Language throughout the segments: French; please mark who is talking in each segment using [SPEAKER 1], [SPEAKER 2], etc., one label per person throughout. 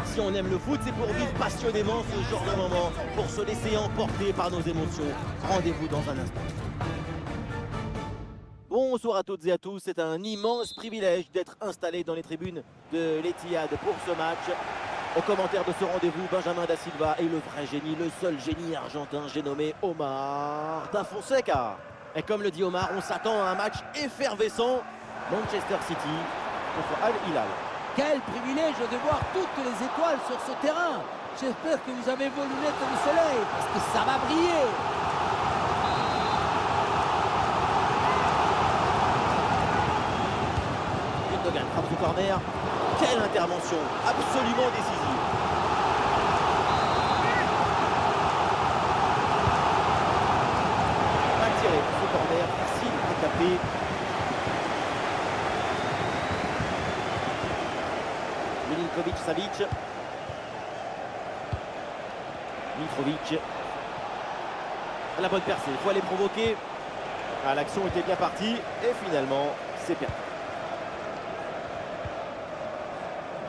[SPEAKER 1] Si on aime le foot, c'est pour vivre passionnément ce genre de moment, pour se laisser emporter par nos émotions. Rendez-vous dans un instant. Bonsoir à toutes et à tous, c'est un immense privilège d'être installé dans les tribunes de l'Etihad pour ce match. Au commentaire de ce rendez-vous, Benjamin da Silva et le vrai génie, le seul génie argentin, j'ai nommé Omar da Fonseca. Et comme le dit Omar, on s'attend à un match effervescent. Manchester City contre Al Hilal.
[SPEAKER 2] Quel privilège de voir toutes les étoiles sur ce terrain. J'espère que vous avez vos lunettes de soleil, parce que ça va briller.
[SPEAKER 1] Gundogan frappe du corner. Quelle intervention absolument décisive. Mal tiré pour ce corner, facile à taper. Milinkovic-Savic. Mitrovic. La bonne percée, il faut aller provoquer. Ah, l'action était bien partie et finalement c'est perdu.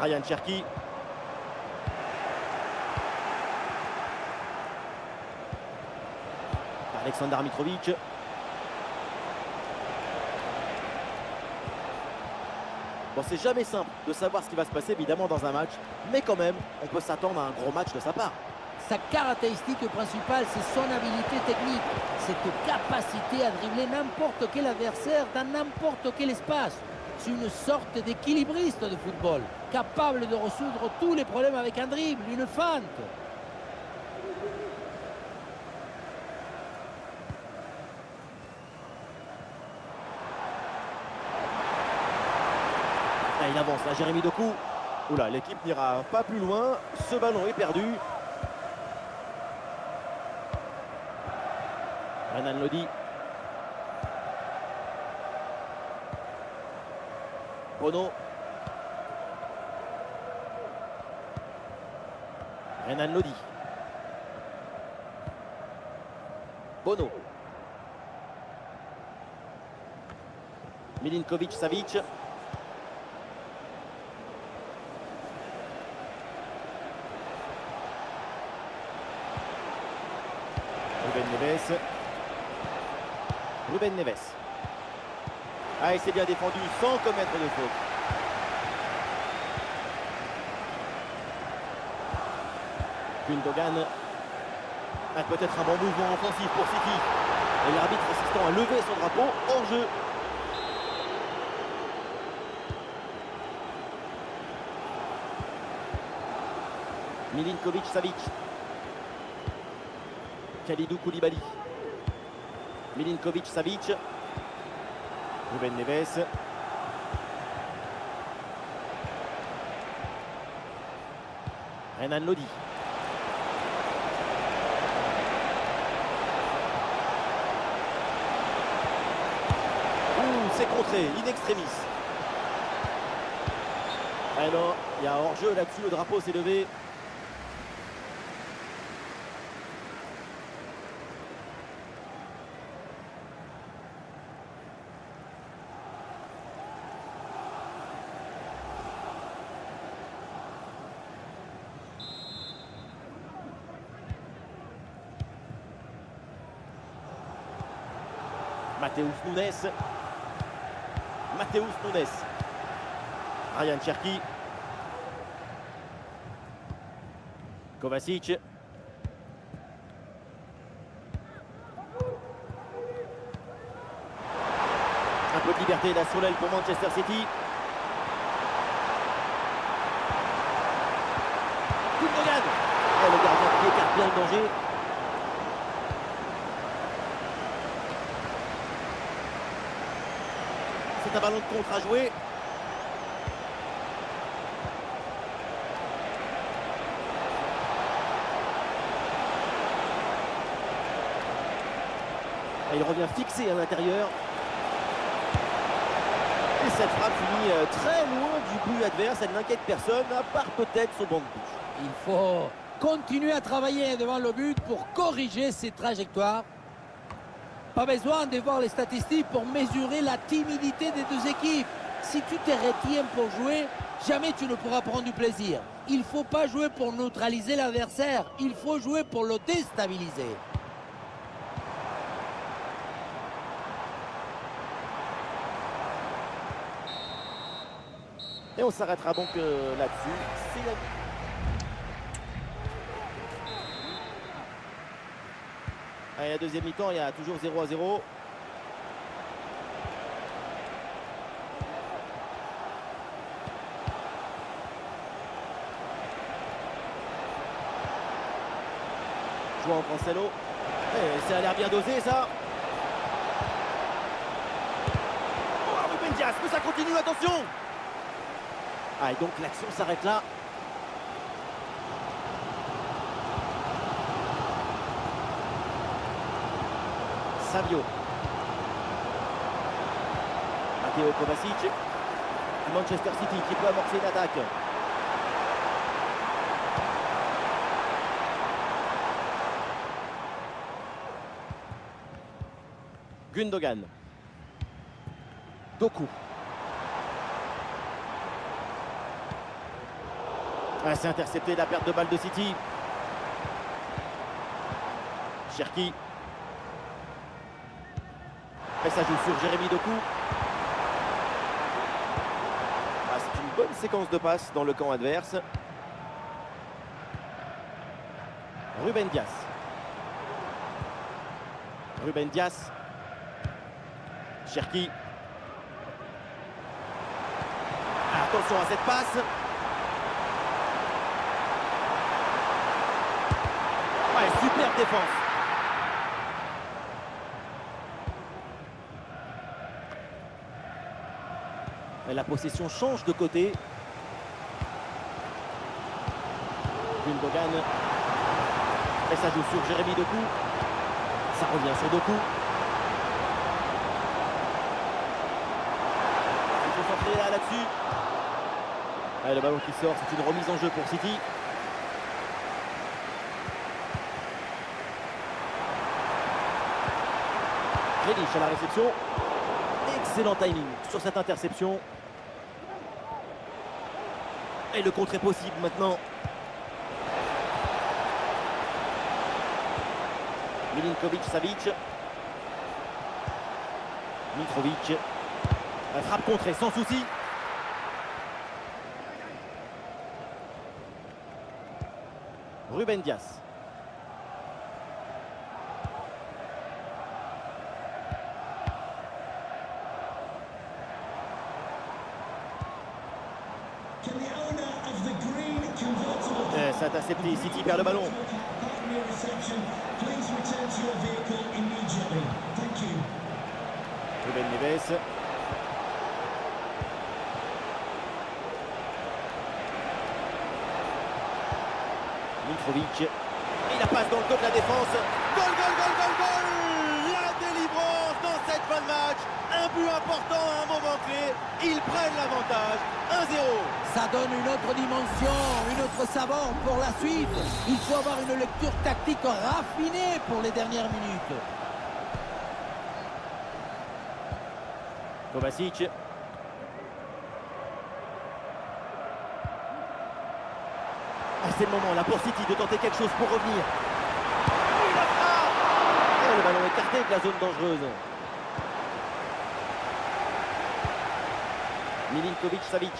[SPEAKER 1] Ryan Cherki. Aleksandar Mitrovic. Bon, c'est jamais simple de savoir ce qui va se passer évidemment dans un match, mais quand même, on peut s'attendre à un gros match de sa part.
[SPEAKER 2] Sa caractéristique principale, c'est son habileté technique. Cette capacité à dribbler n'importe quel adversaire dans n'importe quel espace. C'est une sorte d'équilibriste de football, capable de résoudre tous les problèmes avec un dribble, une feinte.
[SPEAKER 1] Ah, il avance là, Jérémy Doku. Oula, l'équipe n'ira pas plus loin. Ce ballon est perdu. Renan Lodi. Bono. Renan Lodi. Bono. Milinkovic-Savic. Ruben Neves. Ruben Neves. Ah, et c'est bien défendu sans commettre de faute. Gundogan. Ah, peut-être un bon mouvement offensif pour City. Et l'arbitre assistant a levé son drapeau hors jeu. Milinkovic-Savic. Kalidou Koulibaly. Milinkovic-Savic. Ruben Neves. Renan Lodi. C'est contré, in extremis. Alors, il y a hors-jeu là-dessus, le drapeau s'est levé. Matheus Nunes. Matheus Nunes. Ryan Cherki. Kovacic. Un peu de liberté là sur l'aile pour Manchester City. Gundogan. Oh, le gardien qui écarte bien le danger. C'est un ballon de contre à jouer. Et il revient fixé à l'intérieur. Et cette frappe finit très loin du but adverse. Elle n'inquiète personne, à part peut-être son banc de touche.
[SPEAKER 2] Il faut continuer à travailler devant le but pour corriger ses trajectoires. Pas besoin de voir les statistiques pour mesurer la timidité des deux équipes. Si tu te retiens pour jouer, jamais tu ne pourras prendre du plaisir. Il ne faut pas jouer pour neutraliser l'adversaire, il faut jouer pour le déstabiliser.
[SPEAKER 1] Et on s'arrêtera donc là-dessus. C'est la... Allez, la deuxième mi-temps, il y a toujours 0-0. João Cancelo. Et ça a l'air bien dosé, ça. Oh, Ruben Dias, mais ça continue, attention. Ah, et donc l'action s'arrête là. Savio. Matteo Kovacic. Manchester City qui peut amorcer une attaque. Gundogan. Doku. Ah, c'est intercepté la perte de balle de City. Cherki. Et ça joue sur Jérémy Doku. Ah, c'est une bonne séquence de passes dans le camp adverse. Ruben Dias. Ruben Dias. Cherki. Attention à cette passe. Ouais, superbe défense. Et la possession change de côté. Gundogan. Et ça joue sur Jérémy Doku. Ça revient sur Doku. Il faut s'entraîner là-dessus. Le ballon qui sort, c'est une remise en jeu pour City. Grealish à la réception. Excellent timing sur cette interception. Et le contre est possible maintenant. Milinkovic-Savic. Mitrovic. La frappe contrée sans souci. Ruben Dias. C'est intercepté, City perd le ballon. Ruben Neves. Mitrovic. Et la passe dans le dos de la défense. Goal, goal, goal, goal, goal. La délivrance dans cette fin de match. Un but important à un moment clé. Ils prennent l'avantage. 1-0.
[SPEAKER 2] Ça donne une autre dimension, une autre saveur pour la suite. Il faut avoir une lecture tactique raffinée pour les dernières minutes.
[SPEAKER 1] Kovacic. Ah, c'est le moment là pour City de tenter quelque chose pour revenir. Oh, le ballon écarté de la zone dangereuse. Milinkovic-Savic.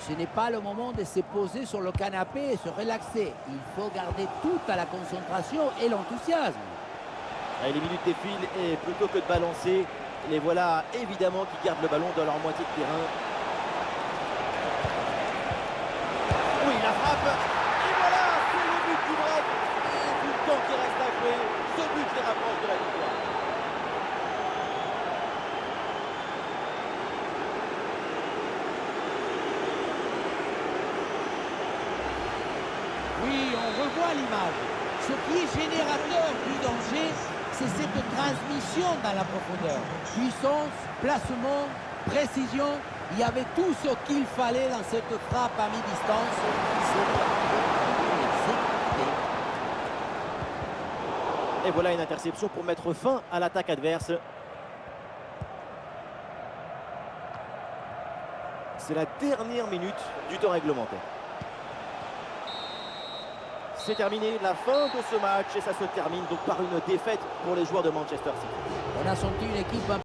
[SPEAKER 2] Ce n'est pas le moment de se poser sur le canapé et se relaxer. Il faut garder tout à la concentration et l'enthousiasme.
[SPEAKER 1] Les minutes défilent et plutôt que de balancer, les voilà évidemment qui gardent le ballon dans leur moitié de terrain. Oui, la frappe. Et voilà, c'est le but du break. Et tout le temps qui reste à jouer, ce but les rapproche de la victoire.
[SPEAKER 2] Oui, on revoit l'image. Ce qui est générateur du danger, c'est cette transmission dans la profondeur. Puissance, placement, précision. Il y avait tout ce qu'il fallait dans cette frappe à mi-distance.
[SPEAKER 1] Et voilà une interception pour mettre fin à l'attaque adverse. C'est la dernière minute du temps réglementaire. C'est terminé, la fin de ce match et ça se termine donc par une défaite pour les joueurs de Manchester City.
[SPEAKER 2] On a senti une équipe